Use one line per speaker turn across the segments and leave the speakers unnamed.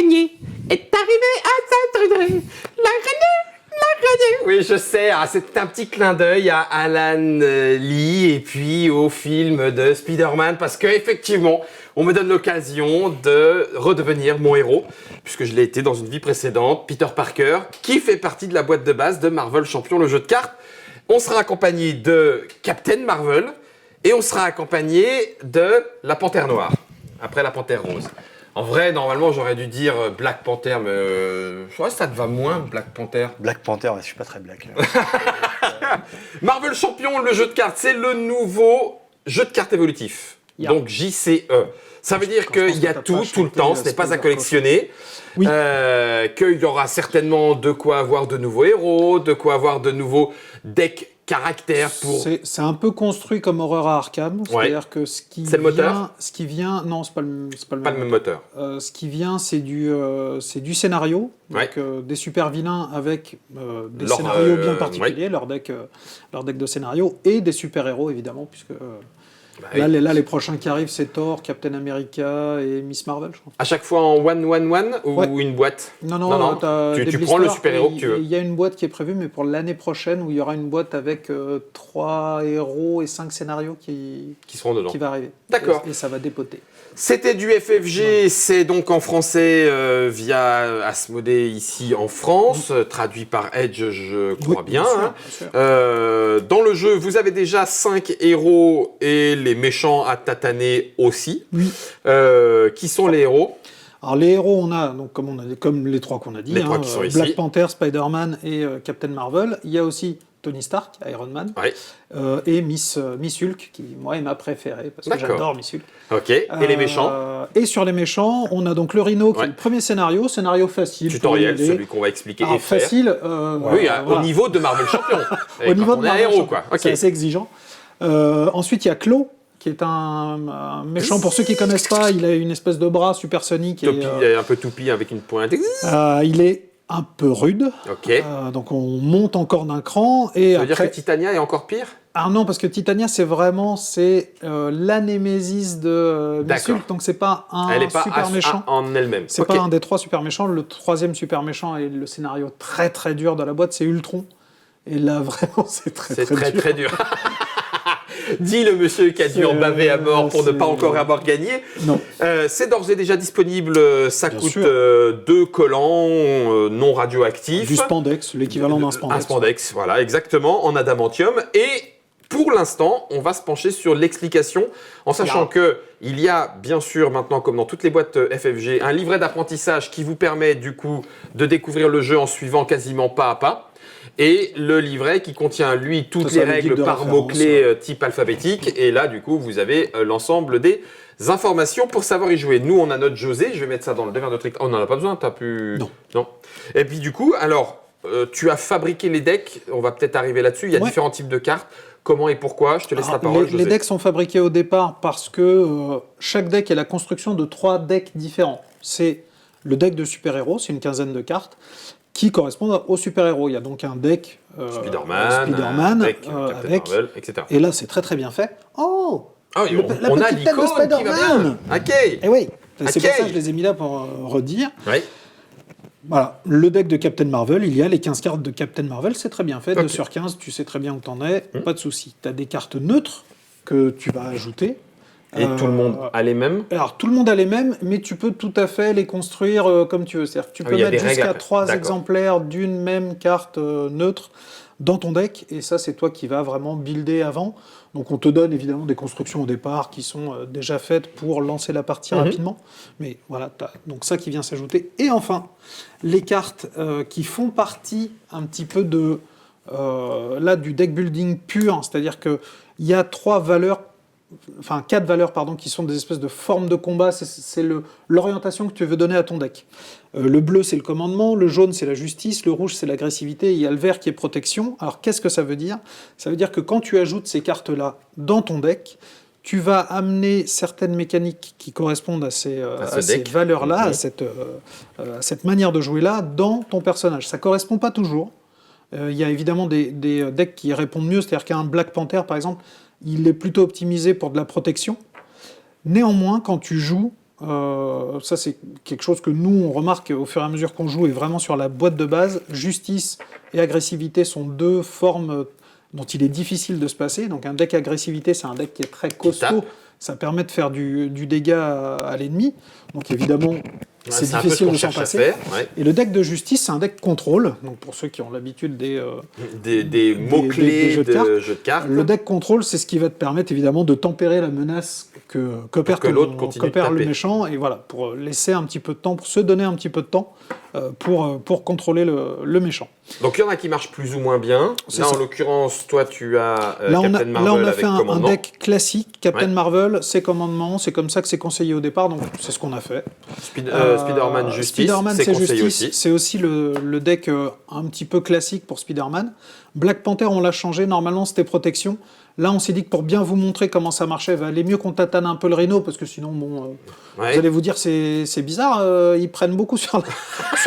gagner est arrivé à s'entraîner. Oui, je sais, c'est un petit clin d'œil à Alan Lee et puis au film de Spider-Man parce qu'effectivement, on me donne l'occasion de redevenir mon héros puisque je l'ai été dans une vie précédente, Peter Parker, qui fait partie de la boîte de base de Marvel Champion, le jeu de cartes. On sera accompagné de Captain Marvel et on sera accompagné de la Panthère Noire, après la Panthère Rose. En vrai, normalement, j'aurais dû dire Black Panther, mais je crois que ça te va moins, Black Panther.
Black Panther, ouais, je suis pas très black.
Marvel Champion, le jeu de cartes, c'est le nouveau jeu de cartes évolutif. Yeah. Donc JCE. Ça veut dire qu'il y a tout le temps, ce n'est pas à collectionner. Oui. Qu'il y aura certainement de quoi avoir de nouveaux héros, de quoi avoir de nouveaux decks caractères pour...
C'est un peu construit comme Horreur à Arkham, c'est-à-dire que ce qui vient, non, c'est pas le
même moteur.
Ce qui vient, c'est du scénario, donc des super vilains avec des scénarios bien particuliers, leur deck de scénario, et des super héros évidemment, puisque là, les prochains qui arrivent, c'est Thor, Captain America et Miss Marvel, je crois.
À chaque fois en 1-1-1 ou une boîte?
Non,
tu prends le super-héros que tu veux.
Il y a une boîte qui est prévue, mais pour l'année prochaine, où il y aura une boîte avec 3 héros et 5 scénarios qui
seront dedans.
Qui va arriver.
D'accord.
Et ça va dépoter.
C'était du FFG, c'est donc en français via Asmodée ici en France, traduit par Edge, je crois bien. Bien sûr. Dans le jeu, vous avez déjà 5 héros et les méchants à tataner aussi.
Oui.
Qui sont les héros?
Alors les héros, on a donc comme les 3 qu'on a dit,
qui sont ici.
Black Panther, Spider-Man et Captain Marvel. Il y a aussi Tony Stark, Iron Man, et Miss Hulk, qui, moi, est ma préférée, parce que j'adore Miss Hulk.
Ok, et les méchants?
Et sur les méchants, on a donc le Rhino, qui est le premier scénario facile.
Tutoriel, celui qu'on va expliquer et faire.
Facile.
Au niveau de Marvel Champion.
Au niveau de Marvel
Champion, quoi. Okay.
C'est assez exigeant. Ensuite, il y a Claw, qui est un méchant. Pour ceux qui ne connaissent pas, il a une espèce de bras supersonique.
Un peu toupie avec une pointe.
Il est un peu rude.
Ok.
Donc on monte encore d'un cran. Et
ça veut dire que Titania est encore pire?
Ah non, parce que Titania, c'est la némésis de Miss Hulk, donc c'est pas super méchant.
En elle-même.
C'est pas un des 3 super méchants. Le 3e super méchant et le scénario très très dur de la boîte, c'est Ultron. Et là, vraiment, c'est très dur.
Dit le monsieur qui a dû en baver à mort pour ne pas encore avoir gagné.
Non.
C'est d'ores et déjà disponible. Ça coûte 2 collants non radioactifs.
Du spandex, l'équivalent d'un spandex.
Un spandex, voilà, exactement, en adamantium. Et pour l'instant, on va se pencher sur l'explication, en sachant qu'il y a, bien sûr, maintenant, comme dans toutes les boîtes FFG, un livret d'apprentissage qui vous permet, du coup, de découvrir le jeu en suivant quasiment pas à pas. Et le livret qui contient, lui, toutes les règles par mots-clés type alphabétique. Et là, du coup, vous avez l'ensemble des informations pour savoir y jouer. Nous, on a notre José. Je vais mettre ça dans le devers de trick. On n'en a pas besoin, t'as pu... Non. Et puis, du coup, alors, tu as fabriqué les decks. On va peut-être arriver là-dessus. Il y a différents types de cartes. Comment et pourquoi? Je te laisse la parole, José.
Les decks sont fabriqués au départ parce que chaque deck est la construction de 3 decks différents. C'est le deck de super-héros, c'est une quinzaine de cartes, qui correspondent aux super-héros. Il y a donc un deck
Spider-Man deck avec Marvel, etc.
Et là, c'est très très bien fait.
On a l'icône qui va bien. Ok.
Et oui, c'est pour ça que je les ai mis là pour redire.
Oui.
Voilà, le deck de Captain Marvel, il y a les 15 cartes de Captain Marvel, c'est très bien fait. 2 sur 15, tu sais très bien où t'en es, pas de souci. Tu as des cartes neutres que tu vas ajouter.
Et tout le monde a les mêmes?
Alors, tout le monde a les mêmes, mais tu peux tout à fait les construire comme tu veux. C'est-à-dire que tu peux mettre jusqu'à 3 exemplaires d'une même carte neutre dans ton deck, et ça, c'est toi qui vas vraiment builder avant. Donc, on te donne évidemment des constructions au départ qui sont déjà faites pour lancer la partie rapidement. Mais voilà, tu as donc ça qui vient s'ajouter. Et enfin, les cartes qui font partie un petit peu de du deck building pur, c'est-à-dire qu'il y a 4 valeurs, qui sont des espèces de formes de combat. C'est l'orientation que tu veux donner à ton deck. Le bleu, c'est le commandement, le jaune, c'est la justice, le rouge, c'est l'agressivité, et il y a le vert qui est protection. Alors, qu'est-ce que ça veut dire? Ça veut dire que quand tu ajoutes ces cartes-là dans ton deck, tu vas amener certaines mécaniques qui correspondent à ces valeurs-là, à cette manière de jouer-là, dans ton personnage. Ça ne correspond pas toujours. Il y a évidemment des decks qui répondent mieux, c'est-à-dire qu'un Black Panther, par exemple, il est plutôt optimisé pour de la protection. Néanmoins, quand tu joues, ça c'est quelque chose que nous on remarque au fur et à mesure qu'on joue, et vraiment sur la boîte de base, justice et agressivité sont deux formes dont il est difficile de se passer. Donc un deck agressivité, c'est un deck qui est très costaud, ça permet de faire du dégât à l'ennemi, donc évidemment c'est difficile de s'en passer. Et le deck de justice, c'est un deck contrôle, donc pour ceux qui ont l'habitude des
mots-clés
jeux
de cartes.
Le deck contrôle, c'est ce qui va te permettre évidemment de tempérer la menace qu'opère le méchant, et voilà, pour laisser un petit peu de temps, pour se donner un petit peu de temps pour contrôler le méchant.
Donc il y en a qui marchent plus ou moins bien. Là, en l'occurrence, toi, tu as Captain Marvel.
Là, on a fait un deck classique, Captain Marvel, ses commandements, c'est comme ça que c'est conseillé au départ, donc c'est ce qu'on a fait.
Spider-Man Justice,
Spider-Man,
c'est conseillé
Justice,
aussi.
c'est aussi le deck un petit peu classique pour Spider-Man. Black Panther, on l'a changé, normalement c'était protection. Là, on s'est dit que pour bien vous montrer comment ça marchait, il valait mieux qu'on tatane un peu le Rhino, parce que sinon, bon, vous allez vous dire, c'est bizarre, ils prennent beaucoup sur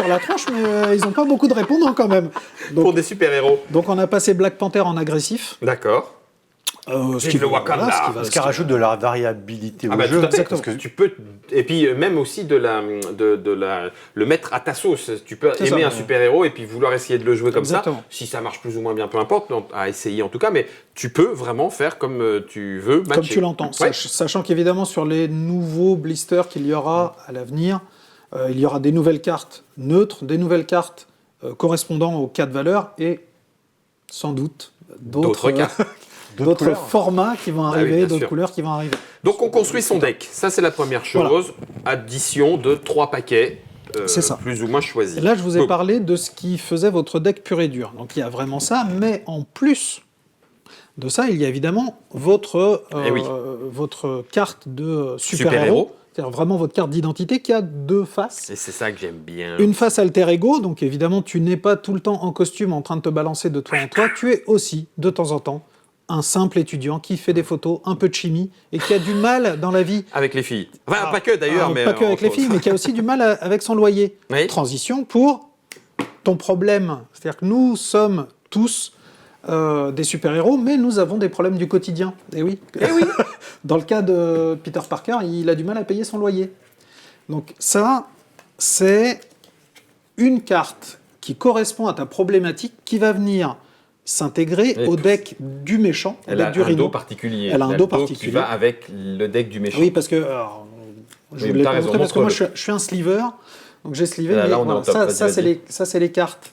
la tronche, mais ils n'ont pas beaucoup de répondants quand même. Donc,
pour des super-héros.
Donc on a passé Black Panther en agressif.
D'accord.
Ce qui
rajoute de la variabilité au jeu.
Parce que tu peux, et puis même aussi le mettre à ta sauce. Tu peux aimer un super-héros et puis vouloir essayer de le jouer comme ça. Si ça marche plus ou moins bien, peu importe, à essayer en tout cas, mais tu peux vraiment faire comme tu veux matcher.
Comme tu l'entends. Sachant qu'évidemment sur les nouveaux blisters qu'il y aura à l'avenir, il y aura des nouvelles cartes neutres, des nouvelles cartes correspondant aux 4 valeurs et sans doute d'autres cartes. D'autres formats qui vont arriver, d'autres couleurs qui vont arriver.
Donc on construit son deck, ça c'est la première chose. Addition de 3 paquets, plus ou moins choisis.
Et là je vous ai parlé de ce qui faisait votre deck pur et dur. Donc il y a vraiment ça, mais en plus de ça, il y a évidemment votre carte de super-héros. C'est-à-dire vraiment votre carte d'identité qui a 2 faces.
Et c'est ça que j'aime bien.
Une face alter ego, donc évidemment tu n'es pas tout le temps en costume en train de te balancer de toi en toi, tu es aussi de temps en temps un simple étudiant qui fait des photos, un peu de chimie, et qui a du mal dans la vie.
Avec les filles. Enfin, pas que d'ailleurs, mais...
Pas que avec les filles, mais qui a aussi du mal avec son loyer. Oui. Transition pour ton problème. C'est-à-dire que nous sommes tous des super-héros, mais nous avons des problèmes du quotidien. Et oui. Dans le cas de Peter Parker, il a du mal à payer son loyer. Donc ça, c'est une carte qui correspond à ta problématique, qui va venir s'intégrer au deck du méchant, au deck du Rhino.
Elle a un dos particulier.
Elle a un dos particulier.
Qui va avec le deck du méchant.
Oui, parce que... je voulais te montrer, parce que moi, je suis un sliver, donc j'ai slivé. Ça, c'est les cartes.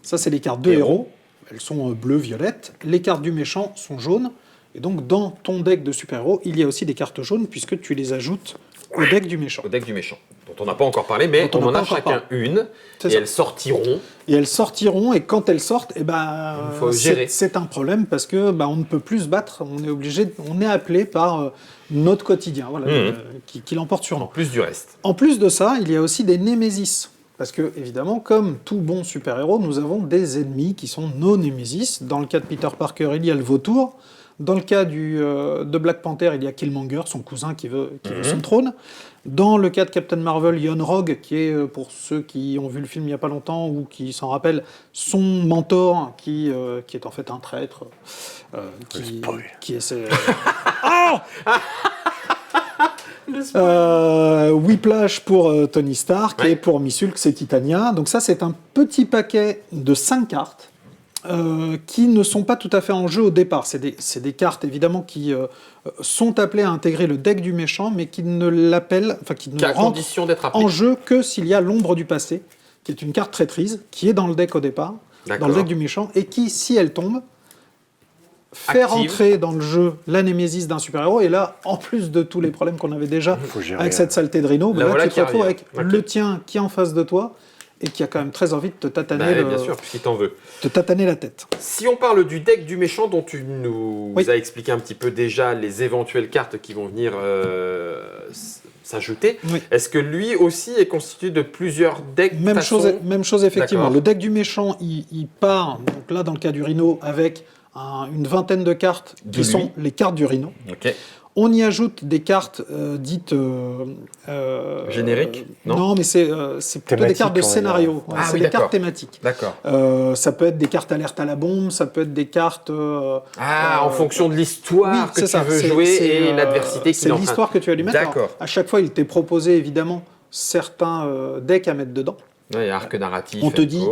Ça, c'est les cartes de héros. Elles sont bleues, violettes. Les cartes du méchant sont jaunes. Et donc, dans ton deck de super-héros, il y a aussi des cartes jaunes, puisque tu les ajoutes au deck du méchant.
Au deck du méchant, dont on n'a pas encore parlé, mais on en a chacun une, et elles sortiront. Et quand elles sortent, faut gérer. C'est un problème, parce que on ne peut plus se battre, on est appelé par notre quotidien, qui l'emporte sur nous. En plus du reste.
En plus de ça, il y a aussi des némésis. Parce que, évidemment, comme tout bon super-héros, nous avons des ennemis qui sont nos némésis. Dans le cas de Peter Parker, il y a le vautour. Dans le cas de Black Panther, il y a Killmonger, son cousin qui veut son trône. Dans le cas de Captain Marvel, Yon Rogue, qui est, pour ceux qui ont vu le film il n'y a pas longtemps ou qui s'en rappellent, son mentor, qui est en fait un traître. Qui essaie... Whiplash pour Tony Stark et pour Miss Hulk, c'est Titania. Donc ça, c'est un petit paquet de 5 cartes. Qui ne sont pas tout à fait en jeu au départ. C'est des cartes, évidemment, qui sont appelées à intégrer le deck du méchant, mais qui ne rentrent en jeu que s'il y a l'ombre du passé, qui est une carte traîtrise, qui est dans le deck au départ, dans le deck du méchant, et qui, si elle tombe, fait rentrer dans le jeu la némésis d'un super-héros, et là, en plus de tous les problèmes qu'on avait déjà avec cette saleté de Rhino, là, tu te retrouves avec le tien qui est en face de toi, et qui a quand même très envie de te tataner
bien sûr, puisqu'il t'en veut.
Te tataner la tête.
Si on parle du deck du méchant dont tu nous as expliqué un petit peu déjà les éventuelles cartes qui vont venir s'ajouter, est-ce que lui aussi est constitué de plusieurs decks?
Même chose effectivement. Le deck du méchant, il part, donc là dans le cas du Rhino, avec une vingtaine de cartes qui sont les cartes du Rhino. On y ajoute des cartes dites...
génériques,
non, mais c'est plutôt des cartes de scénario. Ouais, c'est des cartes thématiques.
D'accord.
Ça peut être des cartes alerte à la bombe, ça peut être des cartes...
en fonction de l'histoire que tu veux jouer et l'adversité qui
c'est l'histoire que tu vas lui mettre.
D'accord.
Alors, à chaque fois, il t'est proposé, évidemment, certains decks à mettre dedans.
Oui, arc narratif.
On te dit,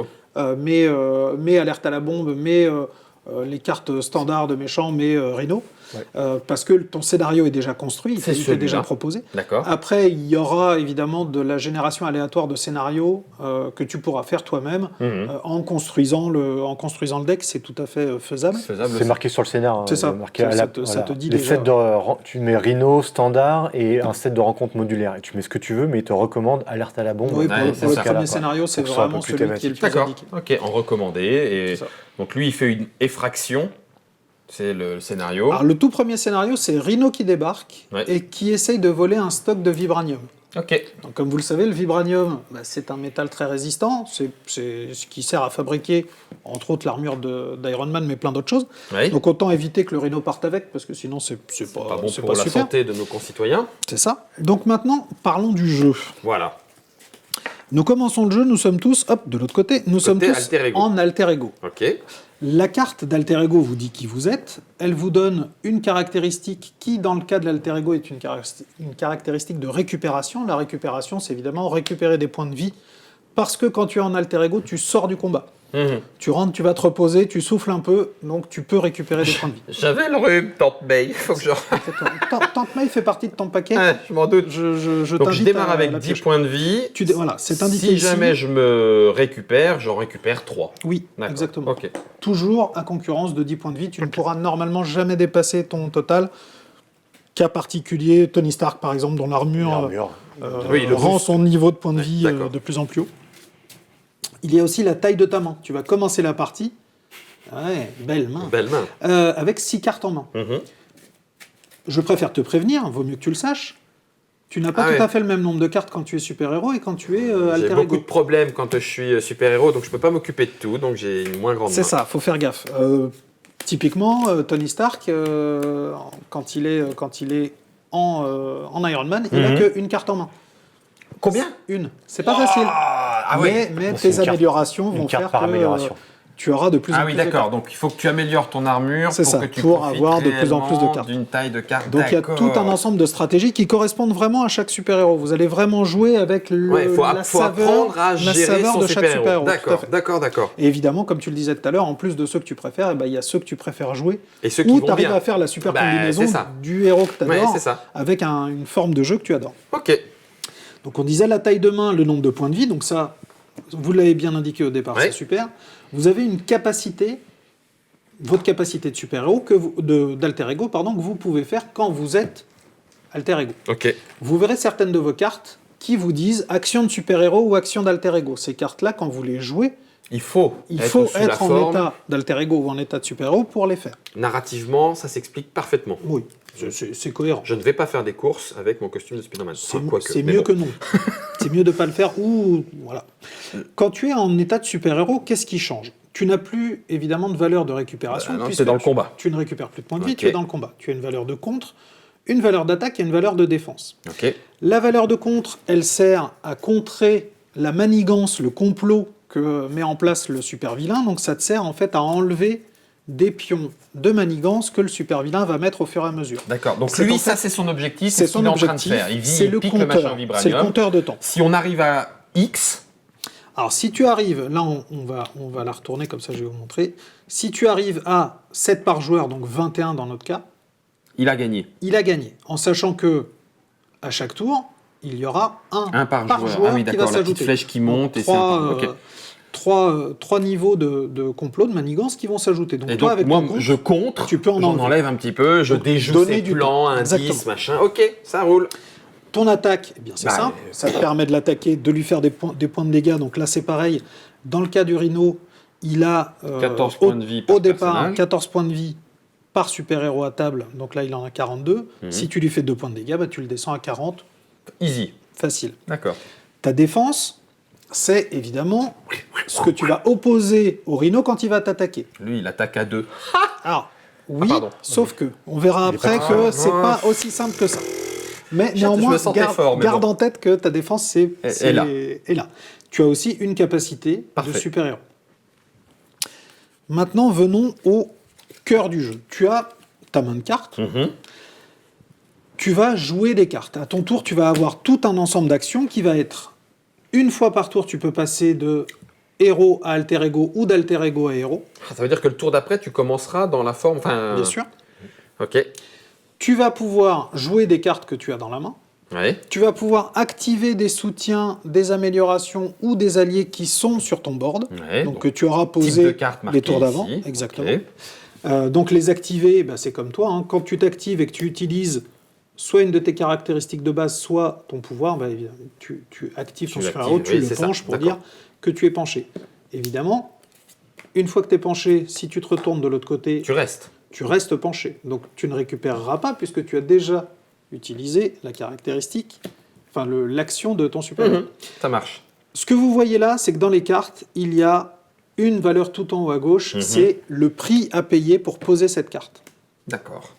mais alerte à la bombe, mais les cartes standards de méchants, mais Rhino. Ouais. Parce que ton scénario est déjà construit, il t'est déjà proposé.
D'accord.
Après, il y aura évidemment de la génération aléatoire de scénarios que tu pourras faire toi-même en construisant le deck. C'est tout à fait faisable.
C'est marqué sur le scénar.
C'est ça.
Ça
te dit
les
déjà.
Tu mets Rhino standard et un set de rencontres modulaires. Et tu mets ce que tu veux, mais il te recommande alerte à la bombe.
Oui, pour le premier scénario, c'est vraiment celui qui est le plus indiqué.
Ok, en recommandé. Et donc lui, il fait une effraction. C'est le scénario.
Alors, le tout premier scénario, c'est Rhino qui débarque et qui essaye de voler un stock de vibranium.
Ok.
Donc, comme vous le savez, le vibranium, c'est un métal très résistant. C'est ce qui sert à fabriquer, entre autres, l'armure d'Iron Man, mais plein d'autres choses.
Oui.
Donc, autant éviter que le Rhino parte avec, parce que sinon, c'est pas
bon pour la santé de nos concitoyens.
C'est ça. Donc, maintenant, parlons du jeu.
Voilà.
Nous commençons le jeu, nous sommes tous, de l'autre côté, nous sommes tous en alter ego.
Ok.
La carte d'alter ego vous dit qui vous êtes, elle vous donne une caractéristique qui, dans le cas de l'alter ego, est une caractéristique de récupération. La récupération, c'est évidemment récupérer des points de vie, parce que quand tu es en alter ego, tu sors du combat. Tu rentres, tu vas te reposer, tu souffles un peu, donc tu peux récupérer des points de vie.
J'avais le rhume, Tante May. Faut que je...
Tante May fait partie de ton paquet.
Je m'en doute.
Donc
je démarre avec 10 points de vie.
Voilà, c'est indiqué
si
ici.
jamais je me récupère, j'en récupère 3.
Oui, exactement.
Okay.
Toujours à concurrence de 10 points de vie. Tu ne pourras normalement jamais dépasser ton total. Cas particulier, Tony Stark par exemple, dont l'armure rend son niveau de points de vie de plus en plus haut. Il y a aussi la taille de ta main. Tu vas commencer la partie. Belle main. Avec 6 cartes en main. Je préfère te prévenir, vaut mieux que tu le saches. Tu n'as pas tout à fait le même nombre de cartes quand tu es super-héros et quand tu es alter ego.
J'ai beaucoup de problèmes quand je suis super-héros, donc je ne peux pas m'occuper de tout, donc j'ai une moins grande main.
C'est ça, il faut faire gaffe. Typiquement, Tony Stark, quand il est en Iron Man, il n'a qu'une carte en main.
Combien ?
Une. C'est pas facile. Mais tes améliorations vont faire que tu auras de plus en plus de cartes.
d'accord. Donc il faut que tu améliores ton armure
pour avoir de plus en plus de cartes.
D'une taille de carte.
Donc il y a tout un ensemble de stratégies qui correspondent vraiment à chaque super-héros. Vous allez vraiment jouer avec la saveur de chaque super-héros.
D'accord.
Et évidemment, comme tu le disais tout à l'heure, en plus de ceux que tu préfères, il y a ceux que tu préfères jouer.
Et ceux qui
où tu arrives à faire la super combinaison du héros que tu adores avec une forme de jeu que tu adores.
Ok.
Donc on disait la taille de main, le nombre de points de vie. Donc ça, vous l'avez bien indiqué au départ, c'est super. Vous avez une capacité, votre capacité de super-héros, d'alter ego, que vous pouvez faire quand vous êtes alter ego.
Ok.
Vous verrez certaines de vos cartes qui vous disent action de super-héros ou action d'alter ego. Ces cartes-là, quand vous les jouez, il faut être en état d'alter ego ou en état de super-héros pour les faire.
Narrativement, ça s'explique parfaitement.
Oui, c'est cohérent.
Je ne vais pas faire des courses avec mon costume de Spider-Man.
C'est mieux que non. C'est mieux de ne pas le faire. Voilà. Quand tu es en état de super-héros, qu'est-ce qui change ? Tu n'as plus, évidemment, de valeur de récupération.
Non, c'est dans le combat.
Tu ne récupères plus de points de vie, tu es dans le combat. Tu as une valeur de contre, une valeur d'attaque et une valeur de défense.
Okay.
La valeur de contre, elle sert à contrer la manigance, le complot que met en place le super-vilain. Donc ça te sert en fait à enlever des pions de manigance que le super-vilain va mettre au fur et à mesure.
D'accord, donc lui, ça c'est son objectif, c'est ce qu'il est en train de faire. Il pique le machin vibranium.
C'est le compteur de temps.
Si on arrive à X...
Alors si tu arrives, là on va la retourner comme ça je vais vous montrer. Si tu arrives à 7 par joueur, donc 21 dans notre cas...
Il a gagné.
Il a gagné, en sachant que à chaque tour, il y aura un par joueur qui va s'ajouter.
La petite flèche qui monte et
trois niveaux de complot, de manigance qui vont s'ajouter. Donc, toi, avec
moi, je contre,
tu peux
j'en enlève un petit peu, je déjoue ses plans, indices, machin. Ok, ça roule.
Ton attaque, c'est simple. Ça te permet de l'attaquer, de lui faire des points de dégâts. Donc là, c'est pareil. Dans le cas du Rhino, il a
14 points de vie
au départ 14 points de vie par super-héros à table. Donc là, il en a 42. Si tu lui fais 2 points de dégâts, tu le descends à 40.
Easy.
Facile.
D'accord.
Ta défense, c'est évidemment ce que tu vas opposer au Rhino quand il va t'attaquer.
Lui, il attaque à 2.
Alors, Oui, sauf que on verra après que c'est pas aussi simple que ça. Mais néanmoins, garde en tête que ta défense est là. Tu as aussi une capacité de super-héros. Maintenant, venons au cœur du jeu. Tu as ta main de cartes. Tu vas jouer des cartes. À ton tour, tu vas avoir tout un ensemble d'actions qui va être, une fois par tour, tu peux passer de héros à alter ego ou d'alter ego à héros.
Ça veut dire que le tour d'après, tu commenceras dans la forme...
Bien sûr.
Ok.
Tu vas pouvoir jouer des cartes que tu as dans la main.
Ouais.
Tu vas pouvoir activer des soutiens, des améliorations ou des alliés qui sont sur ton board.
Ouais,
donc que tu auras posé les tours d'avant.
Ici.
Exactement.
Okay.
Donc les activer, c'est comme toi. Hein. Quand tu t'actives et que tu utilises soit une de tes caractéristiques de base, soit ton pouvoir, tu actives ton super-héros, tu le penches pour dire que tu es penché. Évidemment, une fois que tu es penché, si tu te retournes de l'autre côté... Tu restes penché. Donc tu ne récupéreras pas puisque tu as déjà utilisé la caractéristique, l'action de ton super-héros.
Ça marche.
Ce que vous voyez là, c'est que dans les cartes, il y a une valeur tout en haut à gauche, c'est le prix à payer pour poser cette carte.
D'accord.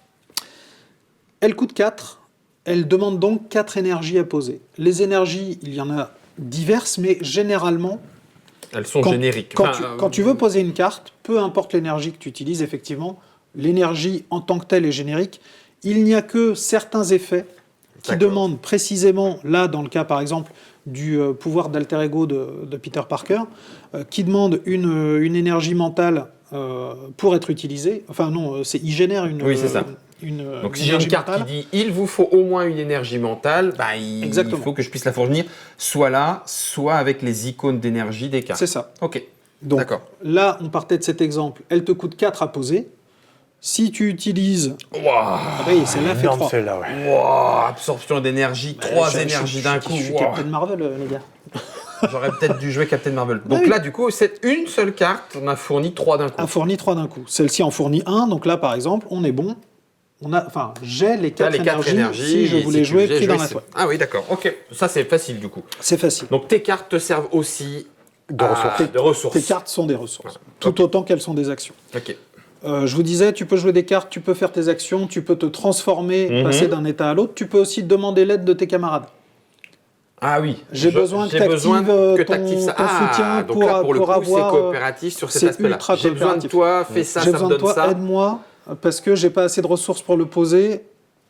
Elle coûte 4, elle demande donc 4 énergies à poser. Les énergies, il y en a diverses, mais généralement...
Elles sont génériques.
Quand tu veux poser une carte, peu importe l'énergie que tu utilises, effectivement, l'énergie en tant que telle est générique. Il n'y a que certains effets qui demandent précisément, là dans le cas par exemple du pouvoir d'alter ego de Peter Parker, qui demande une énergie mentale pour être utilisée. Enfin non, il génère une...
Oui, c'est ça. Donc si j'ai une carte qui dit « il vous faut au moins une énergie mentale », il faut que je puisse la fournir soit là, soit avec les icônes d'énergie des cartes.
C'est ça.
Ok.
Donc là, on partait de cet exemple. Elle te coûte 4 à poser. Si tu utilises...
Wow.
Celle-là fait 3.
Celle-là, ouais.
Wow, absorption d'énergie, 3 énergies d'un coup.
Je suis Captain Marvel, les gars.
J'aurais peut-être dû jouer Captain Marvel. Donc là, du coup, c'est une seule carte, on a fourni 3 d'un coup.
A fourni 3 d'un coup. Celle-ci en fournit 1, donc là, par exemple, on est bon. J'ai les 4 énergies si je voulais jouer pris dans la toile.
Ah oui, d'accord. Ok. Ça, c'est facile, du coup.
C'est facile.
Donc tes cartes te servent aussi
de ressources.
Tes cartes sont des ressources. Tout autant qu'elles sont des actions.
Ok.
Je vous disais, tu peux jouer des cartes, tu peux faire tes actions, tu peux te transformer, passer d'un état à l'autre. Tu peux aussi demander l'aide de tes camarades.
Ah oui.
J'ai besoin que tu actives ton soutien
donc là, pour le coup, c'est coopératif sur cet aspect-là.
J'ai
besoin de toi, fais ça, ça me donne ça.
J'ai besoin de toi, aide-moi, parce que j'ai pas assez de ressources pour le poser.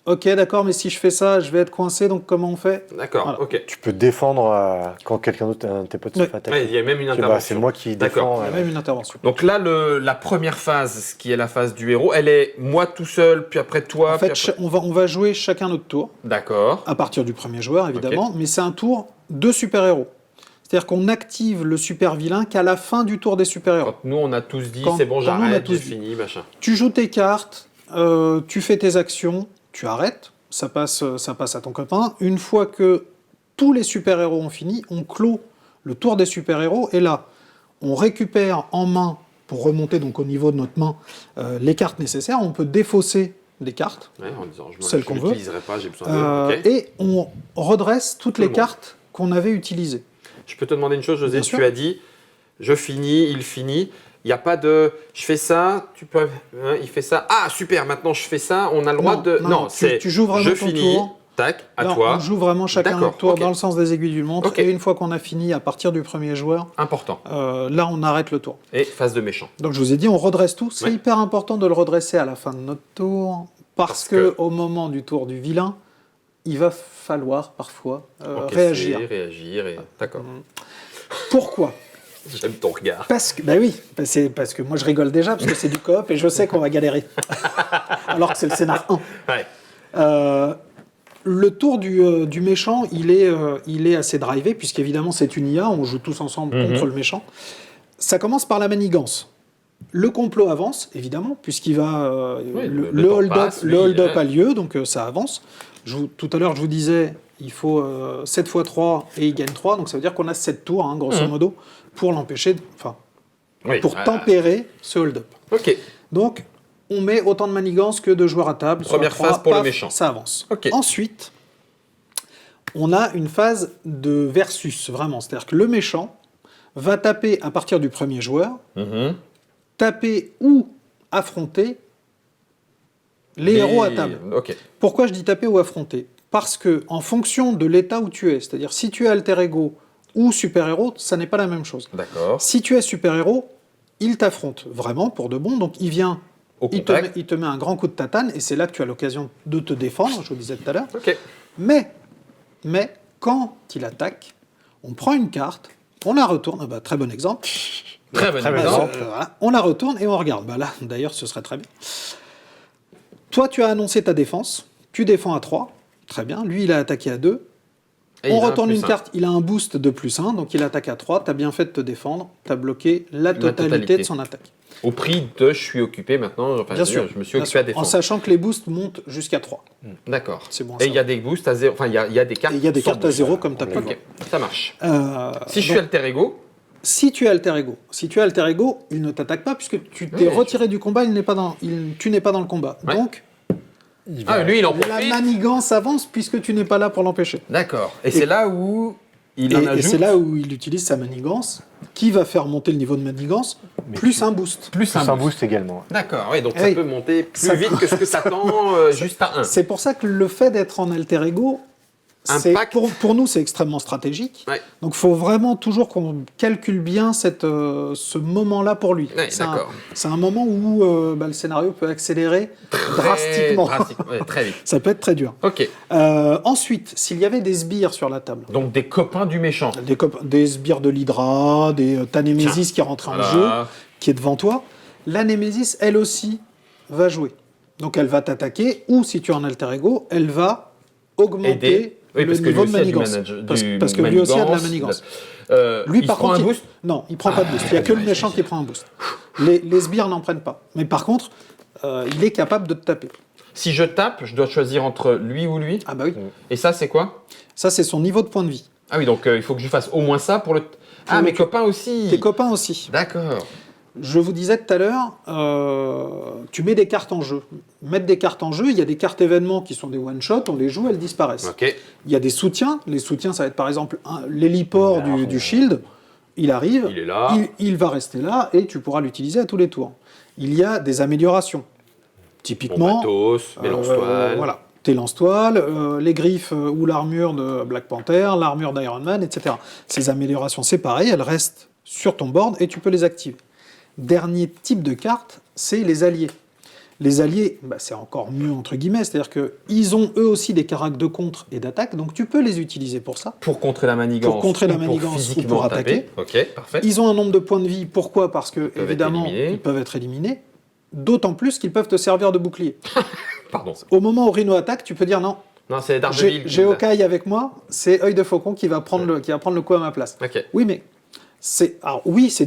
Ok, d'accord, mais si je fais ça, je vais être coincé, donc comment on fait?
D'accord, ok.
Tu peux défendre quand quelqu'un d'autre, un de tes potes, se fait attaquer.
Il y a même une intervention.
C'est moi qui défends.
Il y a même une intervention.
Donc là, la première phase, qui est la phase du héros, elle est moi tout seul, puis après toi.
En fait, on va jouer chacun notre tour.
D'accord.
À partir du premier joueur, évidemment, mais c'est un tour de super-héros. C'est-à-dire qu'on active le super-vilain qu'à la fin du tour des super-héros.
Quand nous, on a tous dit, c'est bon, j'arrête, j'ai fini, machin.
Tu joues tes cartes, tu fais tes actions, tu arrêtes, ça passe à ton copain. Une fois que tous les super-héros ont fini, on clôt le tour des super-héros, et là, on récupère en main, pour remonter donc au niveau de notre main, les cartes nécessaires. On peut défausser des cartes,
en disant,
celles qu'on veut,
pas, j'ai besoin de...
et on redresse toutes les cartes qu'on avait utilisées.
Je peux te demander une chose, José, tu as dit, je finis, il finit. Il n'y a pas de je fais ça, tu peux, il fait ça. Ah, super, maintenant je fais ça, on a le droit de. Non,
tu joues vraiment
je
ton
finis,
tour.
Tac, à
Alors,
toi.
On joue vraiment chacun notre tour dans le sens des aiguilles d'une montre. Et une fois qu'on a fini, à partir du premier joueur,
important.
Là, on arrête le tour.
Et phase de méchant.
Donc je vous ai dit, on redresse tout. C'est hyper important de le redresser à la fin de notre tour. Parce que au moment du tour du vilain, il va falloir parfois réagir.
D'accord.
Pourquoi ?
J'aime ton regard.
Parce que moi je rigole déjà parce que c'est du coop et je sais qu'on va galérer. Alors que c'est le scénar 1. Le tour du méchant, il est assez drivé puisqu'évidemment c'est une IA, on joue tous ensemble contre le méchant. Ça commence par la manigance. Le complot avance, évidemment, puisqu'il va le hold-up a lieu, donc ça avance. Tout à l'heure, je vous disais, il faut 7 x 3 et il gagne 3, donc ça veut dire qu'on a 7 tours, grosso modo, pour l'empêcher, pour tempérer ce hold-up.
Ok.
Donc, on met autant de manigance que de joueurs à table.
Première phase pour le méchant.
Ça avance.
Okay.
Ensuite, on a une phase de versus, vraiment. C'est-à-dire que le méchant va taper à partir du premier joueur, taper ou affronter Les héros à table.
Ok.
Pourquoi je dis taper ou affronter? Parce que en fonction de l'état où tu es, c'est-à-dire si tu es alter ego ou super-héros, ça n'est pas la même chose.
D'accord.
Si tu es super-héros, il t'affronte vraiment pour de bon, donc il vient, il te met un grand coup de tatane, et c'est là que tu as l'occasion de te défendre, je vous le disais tout à l'heure.
Ok.
Mais, quand il attaque, on prend une carte, on la retourne, très bon exemple.
Très bon exemple.
Voilà, on la retourne et on regarde. Là, d'ailleurs, ce serait très bien. Toi, tu as annoncé ta défense, tu défends à 3, très bien. Lui, il a attaqué à 2. On retourne une carte, il a un boost de +1, donc il attaque à 3, tu as bien fait de te défendre, tu as bloqué la totalité de son attaque.
Au prix de je suis occupé maintenant,
bien sûr,
je me suis occupé à défendre.
En sachant que les boosts montent jusqu'à 3.
D'accord.
C'est bon.
Et il y a des boosts à 0, enfin il y a des cartes.
Il y a des cartes à 0 comme tu as pu voir.
Ok, ça marche.
Si
je suis alter ego.
Si tu es alter ego, il ne t'attaque pas puisque tu t'es retiré du combat, tu n'es pas dans le combat.
Ouais.
Donc,
lui, il en profite.
la manigance avance puisque tu n'es pas là pour l'empêcher.
D'accord. Et c'est là où il en ajoute.
Et c'est là où il utilise sa manigance, qui va faire monter le niveau de manigance, plus un boost.
Plus un boost également.
D'accord, oui, donc ça peut monter plus vite que ce que ça tend juste à 1.
C'est pour ça que le fait d'être en alter ego, pour nous, c'est extrêmement stratégique. Ouais. Donc, il faut vraiment toujours qu'on calcule bien ce moment-là pour lui.
Ouais,
c'est un moment où le scénario peut accélérer drastiquement.
Très vite.
Ça peut être très dur.
Ok.
Ensuite, s'il y avait des sbires sur la table.
Donc, des copains du méchant.
Des sbires de l'Hydra, ta Némésis qui est rentrée en jeu, qui est devant toi. La Némésis, elle aussi, va jouer. Donc, elle va t'attaquer, ou si tu es en alter ego, elle va augmenter... le niveau de manigance. Parce que lui aussi a de la manigance.
Lui, par contre, un boost ?
Non, il ne prend pas de boost. Il n'y a que le méchant qui prend un boost. Les sbires n'en prennent pas. Mais par contre, il est capable de te taper.
Si je tape, je dois choisir entre lui ou lui ?
Ah bah oui.
Et ça, c'est quoi ?
Ça, c'est son niveau de point de vie.
Ah oui, donc il faut que je fasse au moins ça pour le... Ah, mes copains aussi.
Tes copains aussi.
D'accord.
Je vous disais tout à l'heure, tu mets des cartes en jeu. Mettre des cartes en jeu, il y a des cartes événements qui sont des one-shot, on les joue, elles disparaissent.
Okay.
Il y a des soutiens. Les soutiens, ça va être par exemple l'héliport du Shield. Il arrive,
il est là.
Il va rester là et tu pourras l'utiliser à tous les tours. Il y a des améliorations. Typiquement,
matos, mes lance-toiles.
Voilà. Tes lance-toiles, les griffes ou l'armure de Black Panther, l'armure d'Iron Man, etc. Ces améliorations, c'est pareil, elles restent sur ton board et tu peux les activer. Dernier type de carte, c'est les alliés. Les alliés, c'est encore mieux entre guillemets, c'est-à-dire qu'ils ont eux aussi des caractères de contre et d'attaque, donc tu peux les utiliser pour ça.
Pour contrer la manigance.
Pour contrer la manigance ou pour attaquer.
Ok, parfait.
Ils ont un nombre de points de vie, pourquoi ? Parce que, évidemment, ils peuvent être éliminés, d'autant plus qu'ils peuvent te servir de bouclier.
Pardon.
Au moment où Rhino attaque, tu peux dire non.
Non, c'est Daredevil.
J'ai Hawkeye avec moi, c'est Œil de Faucon qui va prendre le coup à ma place.
Ok.
Oui, mais c'est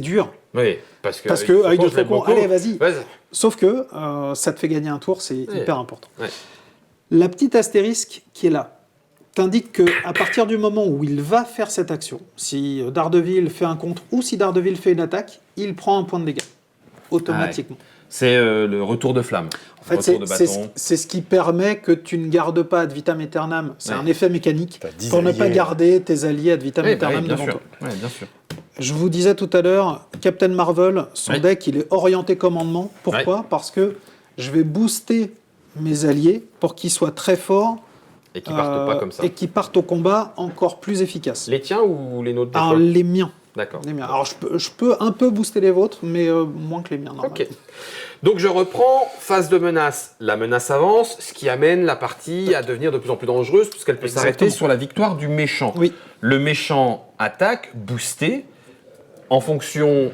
dur.
Oui, parce que
Œil de Faucon, allez, vas-y.
Vas-y.
Sauf que ça te fait gagner un tour, c'est hyper important.
Ouais.
La petite astérisque qui est là t'indique qu'à partir du moment où il va faire cette action, si Daredevil fait un contre ou si Daredevil fait une attaque, il prend un point de dégâts, automatiquement.
Ouais. C'est le retour de flamme.
En fait, c'est ce qui permet que tu ne gardes pas ad vitam aeternam. C'est un effet mécanique pour ne pas garder tes alliés ad vitam aeternam devant toi.
Oui, bien sûr.
Je vous disais tout à l'heure, Captain Marvel, son deck, il est orienté commandement. Pourquoi ? Parce que je vais booster mes alliés pour qu'ils soient très forts.
Et qu'ils partent pas comme ça.
Et qu'ils partent au combat encore plus efficaces.
Les tiens ou les nôtres ?
Alors, les miens.
D'accord.
Les miens. Alors, je peux un peu booster les vôtres, mais moins que les miens, normalement.
Ok. Donc, je reprends. Phase de menace. La menace avance, ce qui amène la partie à devenir de plus en plus dangereuse, puisqu'elle peut s'arrêter sur la victoire du méchant.
Oui.
Le méchant attaque, boosté. En fonction,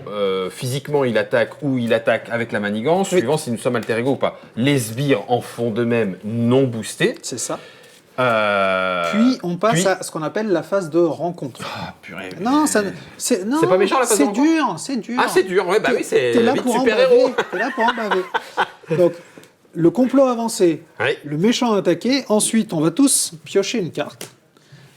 physiquement, il attaque ou il attaque avec la manigance, suivant si nous sommes alter ego ou pas. Les sbires en font de même non boostés.
C'est ça. Puis on passe à ce qu'on appelle la phase de rencontre.
Ah, purée.
Non, c'est
pas méchant la phase de rencontre.
C'est dur.
Ah, c'est dur, ouais, bah oui, c'est la vie de super-héros.
T'es là pour en baver. Donc, le complot avancé, le méchant attaqué, ensuite on va tous piocher une carte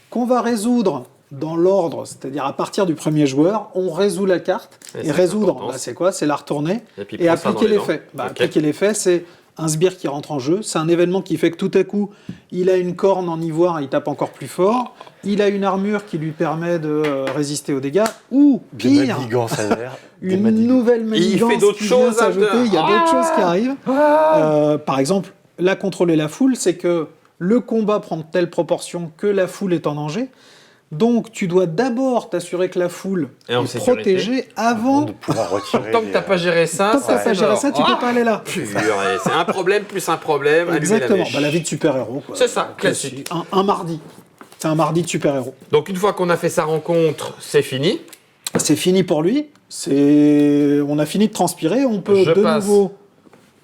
qu'on va résoudre dans l'ordre, c'est-à-dire à partir du premier joueur, on résout la carte. Et résoudre, c'est quoi ? C'est la retourner et appliquer l'effet. Appliquer l'effet, c'est un sbire qui rentre en jeu. C'est un événement qui fait que tout à coup, il a une corne en ivoire, il tape encore plus fort. Il a une armure qui lui permet de résister aux dégâts. Ou, pire, une nouvelle manigance qui vient s'ajouter. Il y a d'autres choses qui arrivent. Par exemple, la contrôler la foule, c'est que le combat prend de telle proportion que la foule est en danger. Donc, tu dois d'abord t'assurer que la foule est protégée avant
de pouvoir retirer.
Tant que t'as pas géré ça,
tu peux pas aller là.
C'est un problème plus un problème.
Exactement. La vie de super-héros.
C'est ça, classique.
Un mardi. C'est un mardi de super-héros.
Donc, une fois qu'on a fait sa rencontre, c'est fini.
C'est fini pour lui. On a fini de transpirer. On peut nouveau.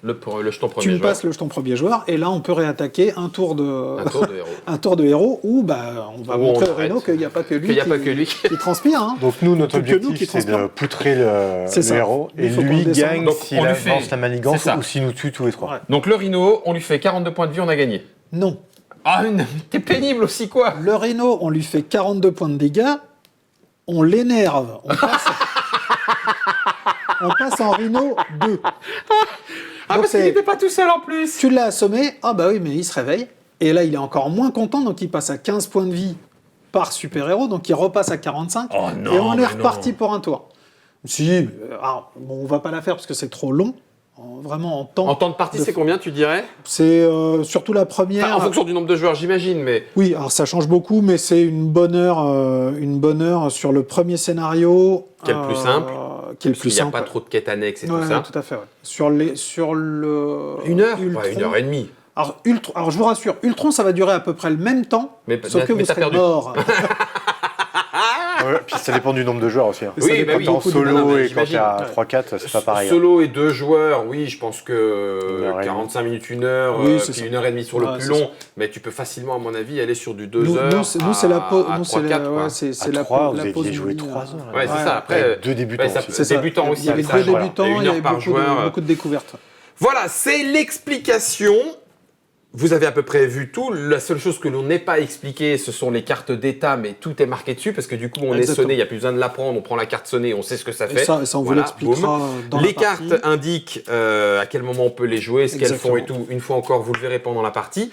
Le jeton premier
tu me
joueur.
passes le jeton premier joueur et là on peut réattaquer un tour de
héros.
un tour de héros où on va montrer au Rhino qu'il n'y a pas que lui qui transpire. Hein.
Donc nous notre objectif c'est de poutrer le héros et lui gagne s'il avance la manigance ou s'il nous tue tous les trois.
Ouais. Donc le Rhino, on lui fait 42 points de vie, on a gagné.
Non.
Ah t'es pénible aussi quoi.
Le Rhino, on lui fait 42 points de dégâts, on l'énerve, on passe en Rhino 2.
Ah, donc parce qu'il n'était pas tout seul en plus.
Tu l'as assommé, oui, mais il se réveille. Et là, il est encore moins content, donc il passe à 15 points de vie par super-héros, donc il repasse à 45.
Oh non,
et on est reparti pour un tour. Si, on va pas la faire parce que c'est trop long. Vraiment en temps.
En temps de partie, c'est combien, tu dirais?
C'est surtout la première.
En fonction du nombre de joueurs, j'imagine, mais.
Oui, alors ça change beaucoup, mais c'est une bonne heure sur le premier scénario.
Qui est le plus simple.
Qui est le plus simple.
Il n'y a pas trop de quêtes annexes et tout
Ouais,
ça.
tout à fait. Ouais. Sur le.
1 heure
Ultron,
1 heure et demie.
Alors, je vous rassure, Ultron, ça va durer à peu près le même temps, sauf que vous serez mort.
Puis ça dépend du nombre de joueurs aussi. Hein.
Oui,
quand t'es en solo et quand t'es à 3-4, c'est pas pareil.
Solo et 2 joueurs, oui, je pense que 45 minutes, 1 heure, puis 1 heure et demie sur le plus long. Mais tu peux facilement, à mon avis, aller sur du 2 heures.
Nous, c'est la pause.
C'est la pause. Vous aviez joué 3 heures.
Ouais, c'est ça. Après,
2 débutants.
C'est débutant aussi.
Il y avait 2 débutants, il y avait beaucoup de découvertes.
Voilà, c'est l'explication. Vous avez à peu près vu tout. La seule chose que l'on n'est pas expliqué, ce sont les cartes d'état, mais tout est marqué dessus parce que du coup, on est sonné, il n'y a plus besoin de l'apprendre. On prend la carte sonnée, on sait ce que ça fait.
Et ça on vous l'expliquera dans
les cartes indiquent à quel moment on peut les jouer, ce qu'elles font et tout. Une fois encore, vous le verrez pendant la partie.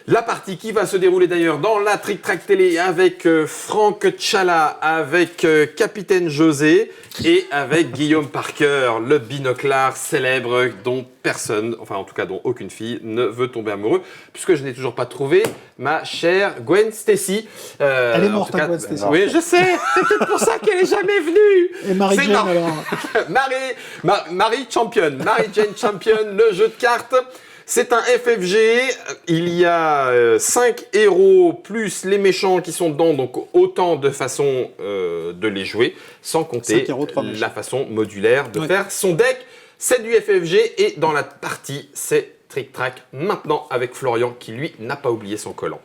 La partie qui va se dérouler d'ailleurs dans la Trick Track Télé avec Franck Tchala, avec Capitaine José et avec Guillaume Parker, le binoclard célèbre dont personne, enfin en tout cas dont aucune fille ne veut tomber amoureux, puisque je n'ai toujours pas trouvé ma chère Gwen Stacy.
Elle est morte, Gwen Stacy.
Oui, je sais, c'est peut-être pour ça qu'elle n'est jamais venue.
Et Marie-Jane alors
Marie-Jane Champion, le jeu de cartes. C'est un FFG, il y a 5 héros plus les méchants qui sont dedans, donc autant de façons de les jouer, sans compter la façon modulaire de faire son deck. C'est du FFG et dans la partie, c'est Trick Track maintenant avec Florian qui lui n'a pas oublié son collant.